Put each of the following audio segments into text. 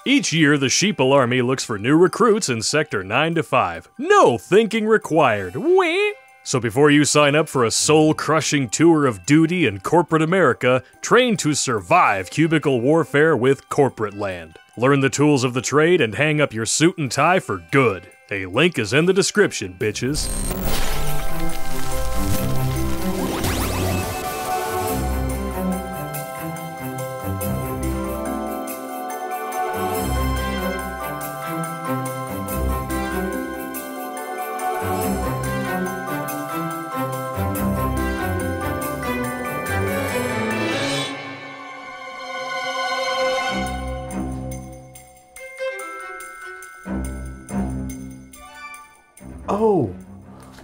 Each year, the Sheeple Army looks for new recruits in Sector 9 to 5. No thinking required. Wee! So before you sign up for a soul-crushing tour of duty in corporate America, train to survive cubicle warfare with CorporateLand. Learn the tools of the trade and hang up your suit and tie for good. A link is in the description, bitches.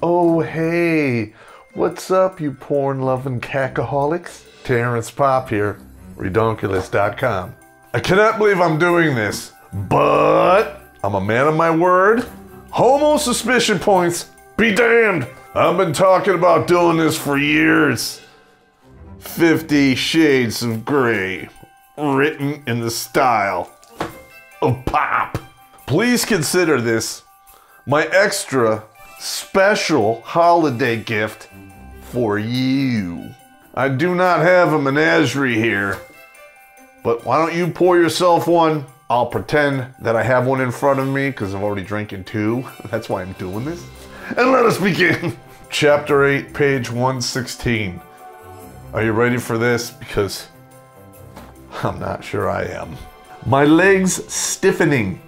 Oh, hey, what's up, you porn-loving cackaholics? Terrence Popp here, Redonkulas.com. I cannot believe I'm doing this, but I'm a man of my word. Homo suspicion points, be damned. I've been talking about doing this for years. 50 Shades of Grey, written in the style of Popp. Please consider this my extra special holiday gift for you. I do not have a menagerie here, but why don't you pour yourself one? I'll pretend that I have one in front of me because I'm already drinking two. That's why I'm doing this. And let us begin. Chapter 8, page 116. Are you ready for this? Because I'm not sure I am. My legs stiffening.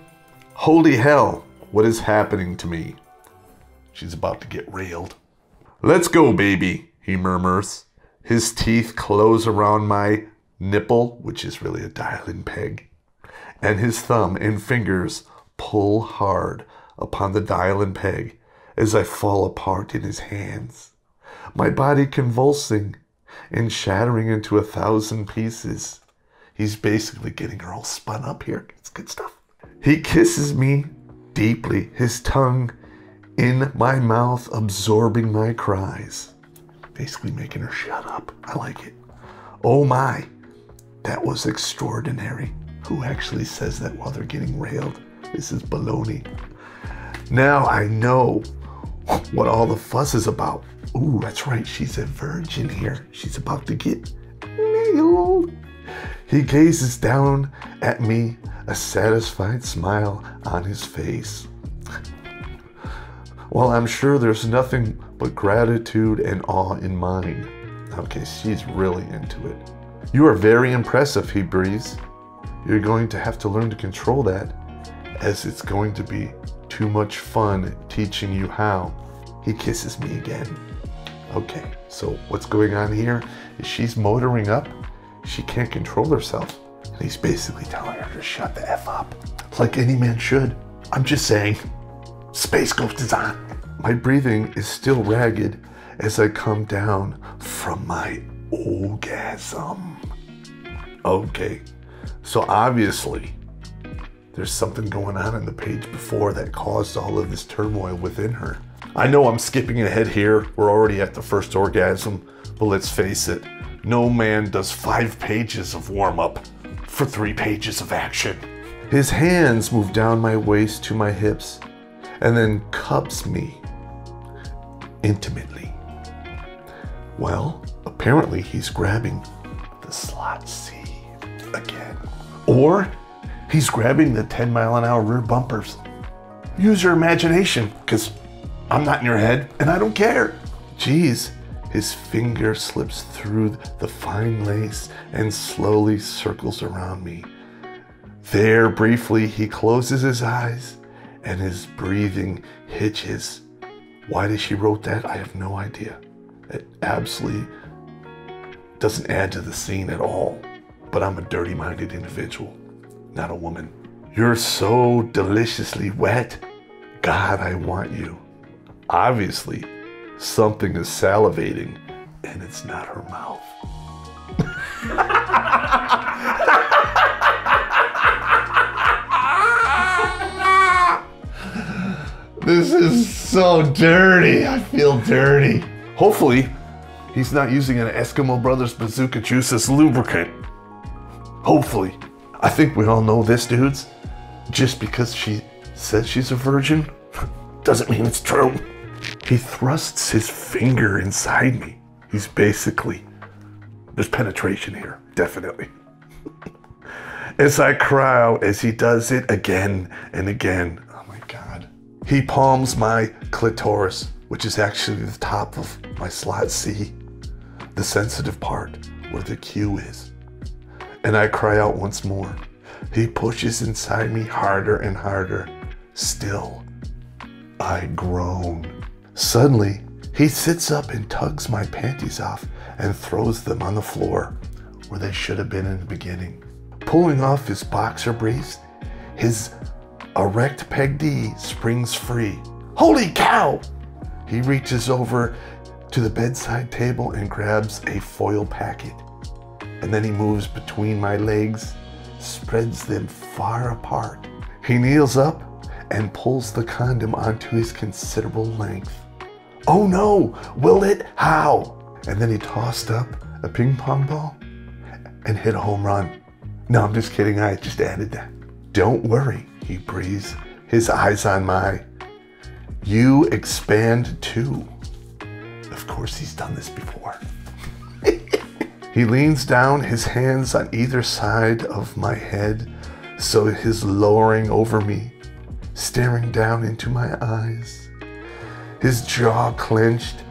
Holy hell, what is happening to me? She's about to get railed. Let's go, baby, he murmurs. His teeth close around my nipple, which is really a dial-in peg, and his thumb and fingers pull hard upon the dial-in peg as I fall apart in his hands, my body convulsing and shattering into 1,000 pieces. He's basically getting her all spun up here. It's good stuff. He kisses me deeply, his tongue in my mouth, absorbing my cries. Basically making her shut up. I like it. Oh my, that was extraordinary. Who actually says that while they're getting railed? This is baloney. Now I know what all the fuss is about. Ooh, that's right, she's a virgin here. She's about to get nailed. He gazes down at me, a satisfied smile on his face. Well, I'm sure there's nothing but gratitude and awe in mine. Okay, she's really into it. You are very impressive, he breathes. You're going to have to learn to control that, as it's going to be too much fun teaching you how. He kisses me again. Okay, so what's going on here is she's motoring up. She can't control herself. And he's basically telling her to shut the F up. Like any man should. I'm just saying. Space Ghost is on. My breathing is still ragged as I come down from my orgasm. Okay, so obviously there's something going on in the page before that caused all of this turmoil within her. I know I'm skipping ahead here. We're already at the first orgasm, but let's face it, no man does 5 pages of warm-up for 3 pages of action. His hands move down my waist to my hips and then cups me intimately. Well, apparently he's grabbing the slot C again. Or he's grabbing the 10-mile-an-hour rear bumpers. Use your imagination, because I'm not in your head and I don't care. Geez, his finger slips through the fine lace and slowly circles around me. There, briefly, he closes his eyes and his breathing hitches. Why did she wrote that? I have no idea. It absolutely doesn't add to the scene at all. But I'm a dirty-minded individual, not a woman. You're so deliciously wet. God, I want you. Obviously, something is salivating, and it's not her mouth. This is so dirty. I feel dirty. Hopefully, he's not using an Eskimo Brothers bazooka juice as lubricant. Hopefully. I think we all know this, dudes. Just because she says she's a virgin doesn't mean it's true. He thrusts his finger inside me. He's basically, there's penetration here, definitely. As I cry out as he does it again and again. Oh my God. He palms my clitoris, which is actually the top of my slot C, the sensitive part where the Q is. And I cry out once more. He pushes inside me harder and harder. Still, I groan. Suddenly, he sits up and tugs my panties off and throws them on the floor where they should have been in the beginning. Pulling off his boxer briefs, his erect peg D springs free. Holy cow! He reaches over to the bedside table and grabs a foil packet. And then he moves between my legs, spreads them far apart. He kneels up and pulls the condom onto his considerable length. Oh no, will it? How? And then he tossed up a ping pong ball and hit a home run. No, I'm just kidding, I just added that. Don't worry, he breathes, his eyes on my. You expand too. Of course he's done this before. He leans down, his hands on either side of my head, so he's lowering over me, staring down into my eyes. His jaw clenched,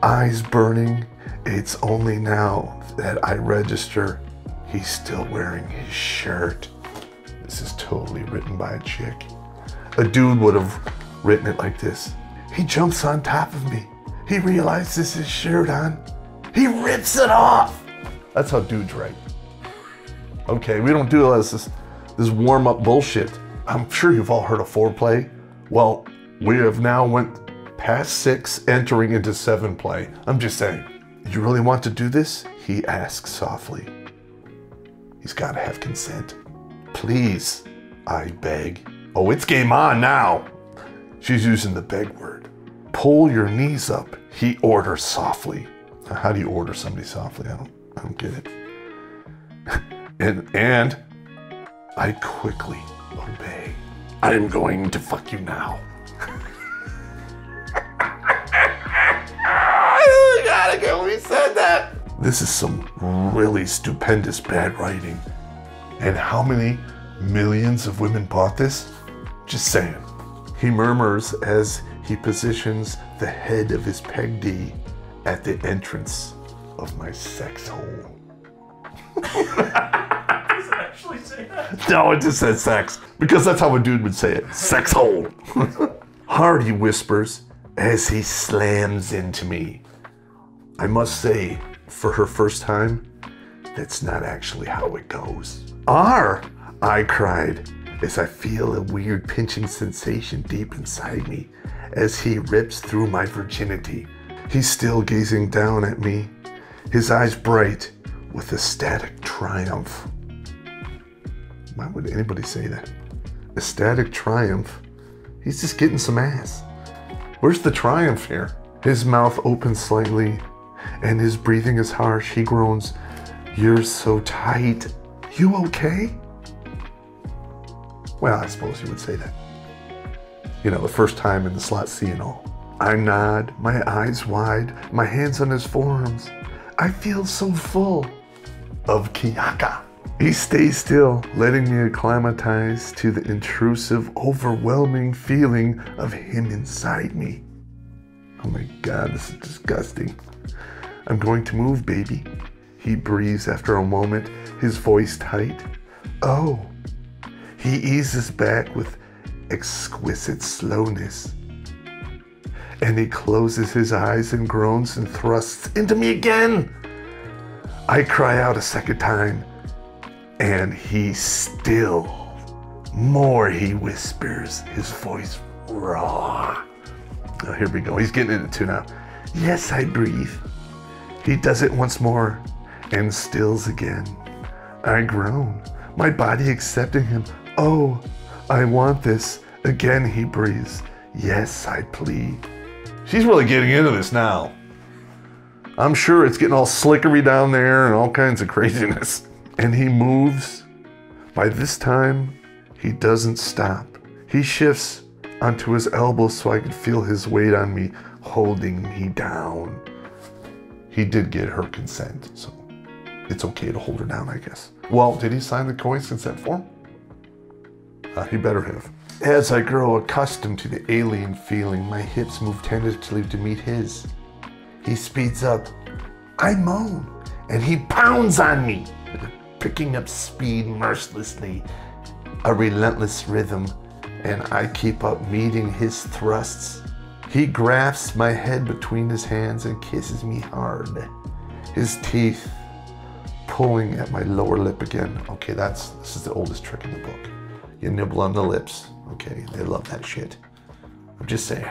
eyes burning. It's only now that I register he's still wearing his shirt. This is totally written by a chick. A dude would have written it like this. He jumps on top of me. He realizes his shirt on. He rips it off. That's how dudes write. Okay, we don't do this warm-up bullshit. I'm sure you've all heard of foreplay. Well, we have now went past 6, entering into 7 play. I'm just saying. You really want to do this? He asks softly. He's got to have consent. Please, I beg. Oh, it's game on now. She's using the beg word. Pull your knees up, he orders softly. How do you order somebody softly? I don't get it. and I quickly obey. I'm going to fuck you now. I gotta go, we said that. This is some really stupendous bad writing. And how many millions of women bought this? Just saying. He murmurs as he positions the head of his peg D at the entrance of my sex hole. Does it actually say that? No, it just says sex, because that's how a dude would say it. Sex hole. Hard, he whispers as he slams into me. I must say, for her first time, that's not actually how it goes. R, I cried as I feel a weird pinching sensation deep inside me as he rips through my virginity. He's still gazing down at me, his eyes bright with ecstatic triumph. Why would anybody say that? Ecstatic triumph? He's just getting some ass. Where's the triumph here? His mouth opens slightly and his breathing is harsh. He groans, "You're so tight. You okay?" Well, I suppose you would say that. You know, the first time in the slot C and all. I nod, my eyes wide, my hands on his forearms. I feel so full of Kiyaka. He stays still, letting me acclimatize to the intrusive, overwhelming feeling of him inside me. Oh my God, this is disgusting. I'm going to move, baby. He breathes after a moment, his voice tight. Oh. He eases back with exquisite slowness. And he closes his eyes and groans and thrusts into me again. I cry out a second time, and he still more, he whispers, his voice raw. Oh, here we go, he's getting into it too now. Yes, I breathe. He does it once more and stills again. I groan, my body accepting him. Oh, I want this. Again, he breathes. Yes, I plead. She's really getting into this now. I'm sure it's getting all slickery down there and all kinds of craziness. And he moves. By this time, he doesn't stop. He shifts onto his elbow so I can feel his weight on me, holding me down. He did get her consent, so it's okay to hold her down, I guess. Well, did he sign the coin's consent form? He better have. As I grow accustomed to the alien feeling, my hips move tentatively to meet his. He speeds up. I moan, and he pounds on me, picking up speed mercilessly, a relentless rhythm, and I keep up meeting his thrusts. He grasps my head between his hands and kisses me hard, his teeth pulling at my lower lip again. Okay, this is the oldest trick in the book. You nibble on the lips. Okay, they love that shit. I'm just saying.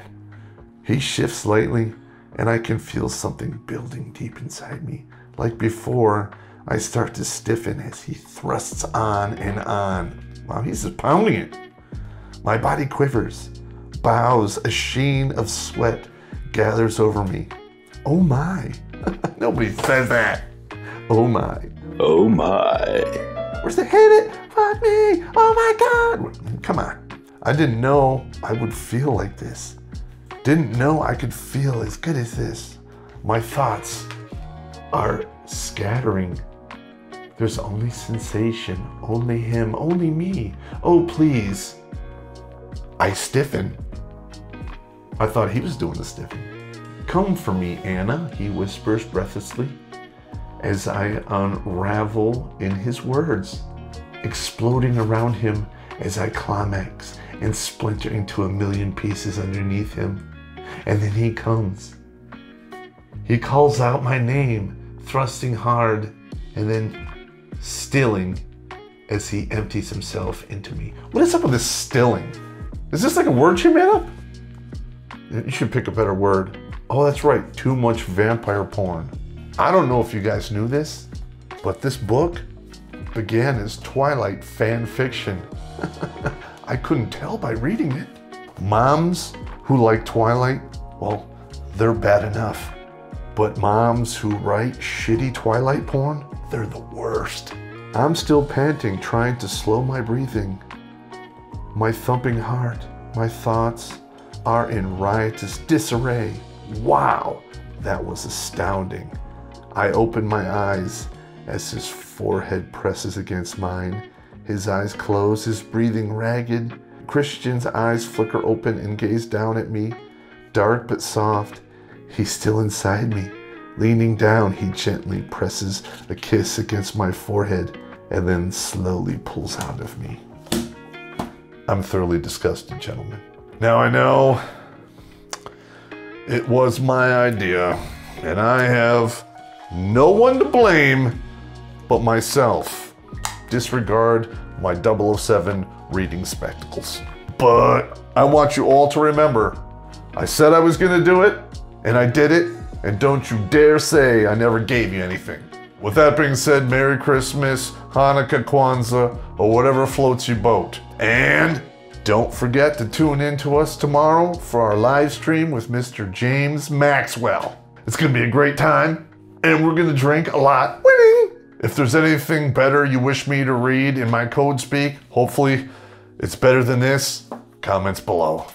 He shifts slightly, and I can feel something building deep inside me. Like before, I start to stiffen as he thrusts on and on. Wow, he's just pounding it. My body quivers, bows, a sheen of sweat gathers over me. Oh my. Nobody says that. Oh my. Oh my. Where's the hit it? Fuck me. Oh my God. Come on. I didn't know I would feel like this. Didn't know I could feel as good as this. My thoughts are scattering. There's only sensation, only him, only me. Oh, please. I stiffen. I thought he was doing the stiffing. Come for me, Anna, he whispers breathlessly as I unravel in his words, exploding around him as I climax and splinter into a million pieces underneath him. And then he comes. He calls out my name, thrusting hard, and then stilling as he empties himself into me. What is up with this stilling? Is this like a word you made up? You should pick a better word. Oh, that's right, too much vampire porn. I don't know if you guys knew this, but this book began as Twilight fan fiction. I couldn't tell by reading it. Moms who like Twilight, well, they're bad enough. But moms who write shitty Twilight porn, they're the worst. I'm still panting, trying to slow my breathing. My thumping heart, my thoughts are in riotous disarray. Wow, that was astounding. I open my eyes as his forehead presses against mine. His eyes close, his breathing ragged. Christian's eyes flicker open and gaze down at me. Dark but soft, he's still inside me. Leaning down, he gently presses a kiss against my forehead and then slowly pulls out of me. I'm thoroughly disgusted, gentlemen. Now I know it was my idea, and I have no one to blame but myself. Disregard my 007 reading spectacles. But I want you all to remember, I said I was gonna do it, and I did it, and don't you dare say I never gave you anything. With that being said, Merry Christmas, Hanukkah, Kwanzaa, or whatever floats your boat. And don't forget to tune in to us tomorrow for our live stream with Mr. James Maxwell. It's gonna be a great time, and we're gonna drink a lot. Winning! If there's anything better you wish me to read in my code speak, hopefully it's better than this, comments below.